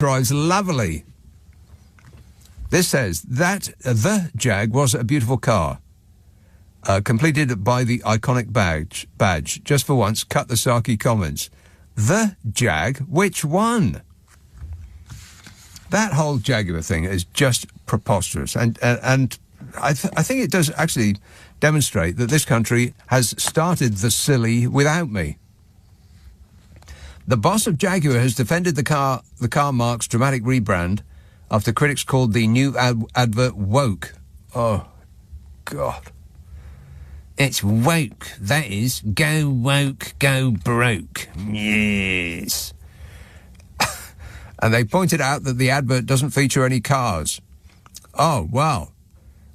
drives lovely. This says that the Jag was a beautiful car. Completed by the iconic badge. Just for once, cut the sarky comments. The Jag? Which one? That whole Jaguar thing is just preposterous. And I think it does actually demonstrate that this country has started the silly without me. The boss of Jaguar has defended the car marque's dramatic rebrand after critics called the new Advert woke. Oh, God. It's woke, that is. Go woke, go broke. Yes. And they pointed out that the advert doesn't feature any cars. Oh, well.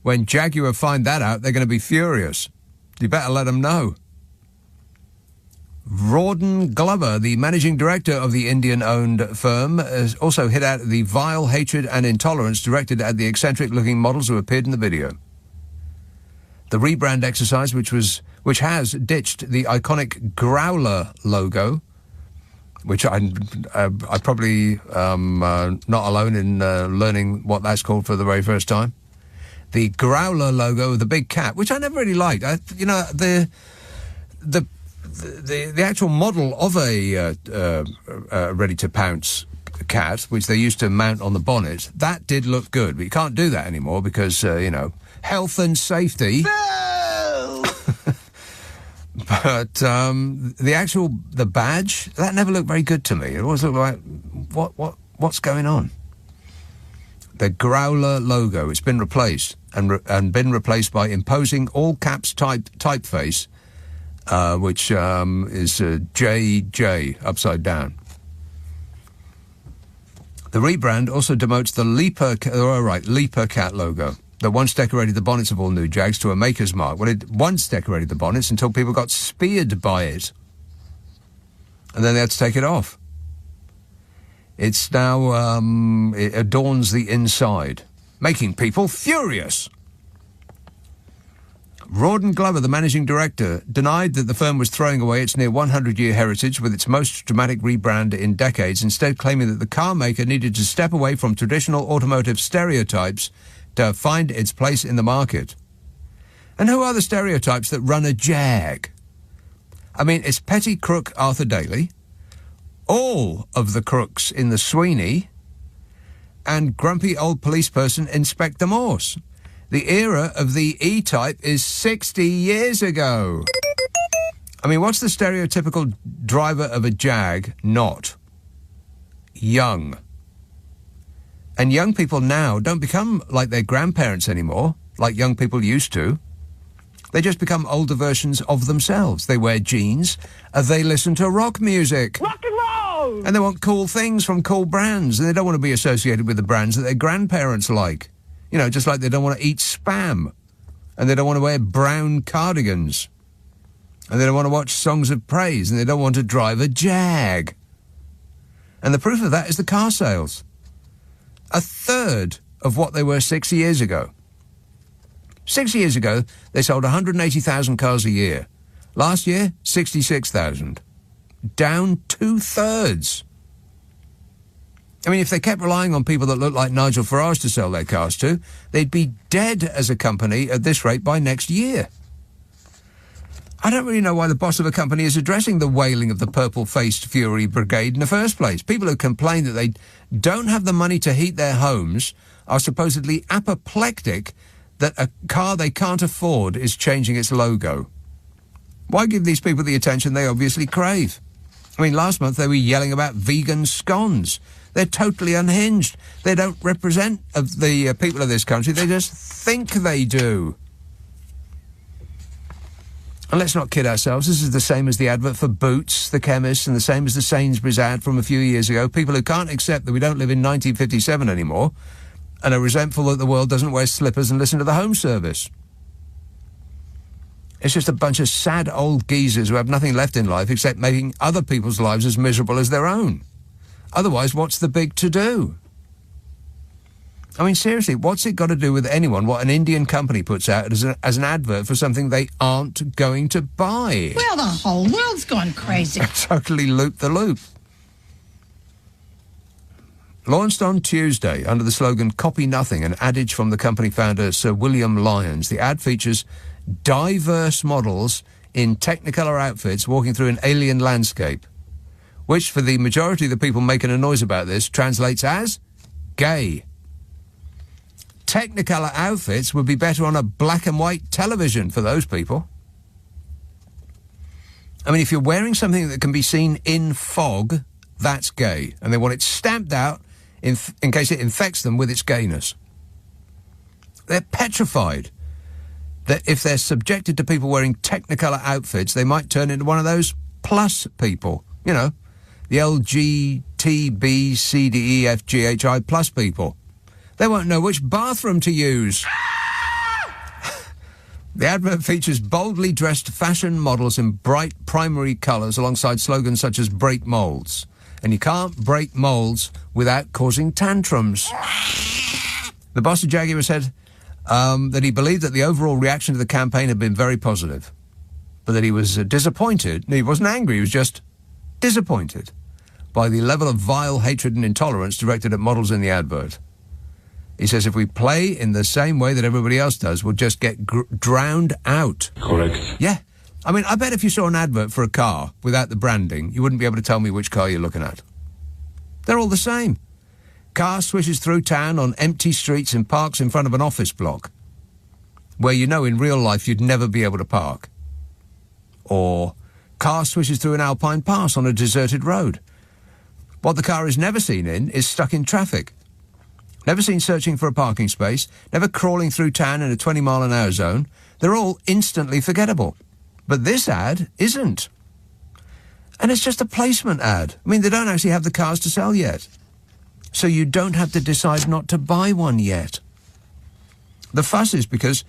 When Jaguar find that out, they're going to be furious. You better let them know. Rawdon Glover, the managing director of the Indian-owned firm, has also hit out the vile hatred and intolerance directed at the eccentric-looking models who appeared in the video. The rebrand exercise, which has ditched the iconic Growler logo, which I probably not alone in learning what that's called for the very first time. The Growler logo of the big cat, which I never really liked. The actual model of a ready-to-pounce cat, which they used to mount on the bonnet, that did look good. But you can't do that anymore because, health and safety. No! But the badge, that never looked very good to me. It always looked like, what's going on? The Growler logo, it's been replaced and been replaced by imposing all caps typeface, which is JJ upside down. The rebrand also demotes the Leaper cat logo that once decorated the bonnets of all new Jags to a maker's mark. Well, it once decorated the bonnets until people got speared by it. And then they had to take it off. It's now, it adorns the inside, making people furious. Rawdon Glover, the managing director, denied that the firm was throwing away its near 100-year heritage with its most dramatic rebrand in decades, instead claiming that the car maker needed to step away from traditional automotive stereotypes to find its place in the market. And who are the stereotypes that run a Jag? I mean, it's petty crook Arthur Daly, all of the crooks in the Sweeney, and grumpy old police person Inspector Morse. The era of the E-Type is 60 years ago. I mean, what's the stereotypical driver of a Jag not? Young. And young people now don't become like their grandparents anymore, like young people used to. They just become older versions of themselves. They wear jeans, they listen to rock music. Rock and roll! And they want cool things from cool brands, and they don't want to be associated with the brands that their grandparents like. You know, just like they don't want to eat Spam, and they don't want to wear brown cardigans, and they don't want to watch Songs of Praise, and they don't want to drive a Jag. And the proof of that is the car sales. A third of what they were 6 years ago. 6 years ago, they sold 180,000 cars a year. Last year, 66,000. Down two-thirds. I mean, if they kept relying on people that look like Nigel Farage to sell their cars to, they'd be dead as a company at this rate by next year. I don't really know why the boss of a company is addressing the wailing of the purple-faced Fury Brigade in the first place. People who complain that they don't have the money to heat their homes are supposedly apoplectic that a car they can't afford is changing its logo. Why give these people the attention they obviously crave? I mean, last month they were yelling about vegan scones. They're totally unhinged. They don't represent the people of this country. They just think they do. And let's not kid ourselves. This is the same as the advert for Boots, the chemist, and the same as the Sainsbury's ad from a few years ago. People who can't accept that we don't live in 1957 anymore and are resentful that the world doesn't wear slippers and listen to the Home Service. It's just a bunch of sad old geezers who have nothing left in life except making other people's lives as miserable as their own. Otherwise, what's the big to-do? I mean, seriously, what's it got to do with anyone what an Indian company puts out as an advert for something they aren't going to buy? Well, the whole world's gone crazy. Totally loop the loop. Launched on Tuesday under the slogan Copy Nothing, an adage from the company founder Sir William Lyons, the ad features diverse models in Technicolor outfits walking through an alien landscape, which for the majority of the people making a noise about this translates as gay. Technicolor outfits would be better on a black and white television for those people. I mean, if you're wearing something that can be seen in fog, that's gay, and they want it stamped out in case it infects them with its gayness. They're petrified that if they're subjected to people wearing Technicolor outfits, they might turn into one of those plus people. You know, the LGTBCDEFGHI plus people. They won't know which bathroom to use. The advert features boldly dressed fashion models in bright primary colours alongside slogans such as break moulds. And you can't break moulds without causing tantrums. The boss of Jaguar said that he believed that the overall reaction to the campaign had been very positive, but that he was disappointed. He wasn't angry, he was just disappointed by the level of vile hatred and intolerance directed at models in the advert. He says if we play in the same way that everybody else does, we'll just get drowned out. Correct. Yeah. I mean, I bet if you saw an advert for a car without the branding, you wouldn't be able to tell me which car you're looking at. They're all the same. Car swishes through town on empty streets and parks in front of an office block, where you know in real life you'd never be able to park. Or car swishes through an alpine pass on a deserted road. What the car is never seen in is stuck in traffic. Never seen searching for a parking space, never crawling through town in a 20-mile-an-hour zone. They're all instantly forgettable. But this ad isn't. And it's just a placement ad. I mean, they don't actually have the cars to sell yet. So you don't have to decide not to buy one yet. The fuss is because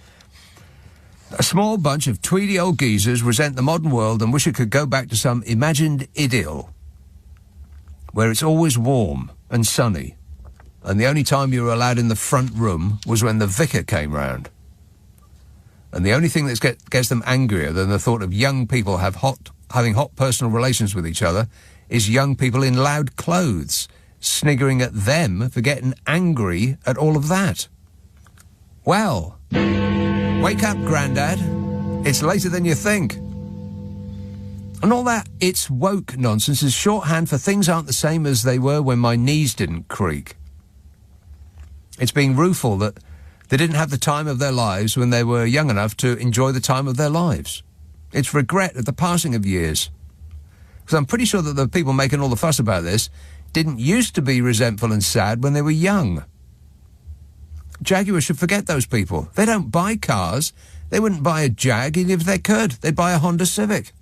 a small bunch of tweedy old geezers resent the modern world and wish it could go back to some imagined idyll where it's always warm and sunny, and the only time you were allowed in the front room was when the vicar came round. And the only thing that gets them angrier than the thought of young people having hot personal relations with each other is young people in loud clothes sniggering at them for getting angry at all of that. Well, wake up, Grandad. It's later than you think. And all that it's woke nonsense is shorthand for things aren't the same as they were when my knees didn't creak. It's being rueful that they didn't have the time of their lives when they were young enough to enjoy the time of their lives. It's regret at the passing of years. Because I'm pretty sure that the people making all the fuss about this didn't used to be resentful and sad when they were young. Jaguar should forget those people. They don't buy cars. They wouldn't buy a Jag even if they could. They'd buy a Honda Civic.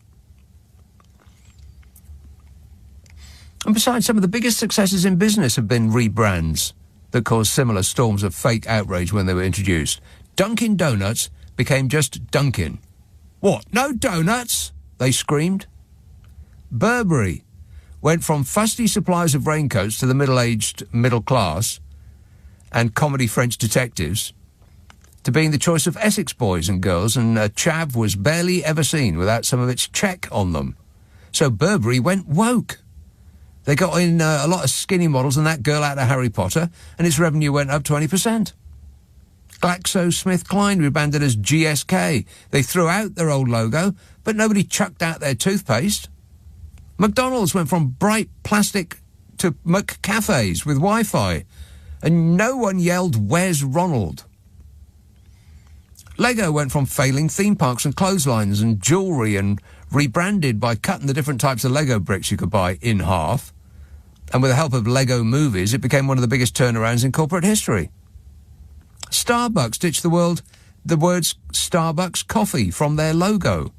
And besides, some of the biggest successes in business have been rebrands that caused similar storms of fake outrage when they were introduced. Dunkin' Donuts became just Dunkin'. What, no donuts? They screamed. Burberry went from fusty suppliers of raincoats to the middle-aged middle class and comedy French detectives to being the choice of Essex boys and girls, and a chav was barely ever seen without some of its check on them. So Burberry went woke. They got in a lot of skinny models and that girl out of Harry Potter, and its revenue went up 20%. GlaxoSmithKline rebranded as GSK. They threw out their old logo, but nobody chucked out their toothpaste. McDonald's went from bright plastic to McCafes with Wi-Fi, and no one yelled, "Where's Ronald?" Lego went from failing theme parks and clotheslines and jewellery and rebranded by cutting the different types of Lego bricks you could buy in half. And with the help of Lego Movies, it became one of the biggest turnarounds in corporate history. Starbucks ditched the words Starbucks coffee from their logo.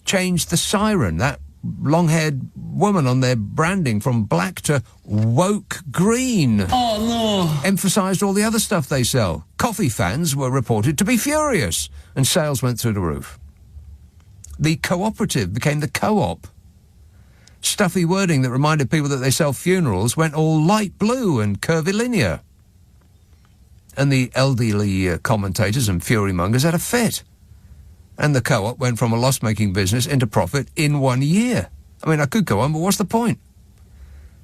Changed the siren, that long-haired woman on their branding, from black to woke green. Oh, no. Emphasised all the other stuff they sell. Coffee fans were reported to be furious, and sales went through the roof. The cooperative became the co-op. Stuffy wording that reminded people that they sell funerals went all light blue and curvilinear. And the elderly commentators and fury mongers had a fit. And the co-op went from a loss-making business into profit in 1 year. I mean, I could go on, but what's the point?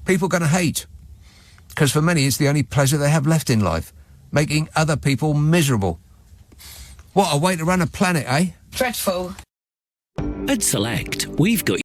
People are going to hate. Because for many, it's the only pleasure they have left in life, making other people miserable. What a way to run a planet, eh? Dreadful. At Select, we've got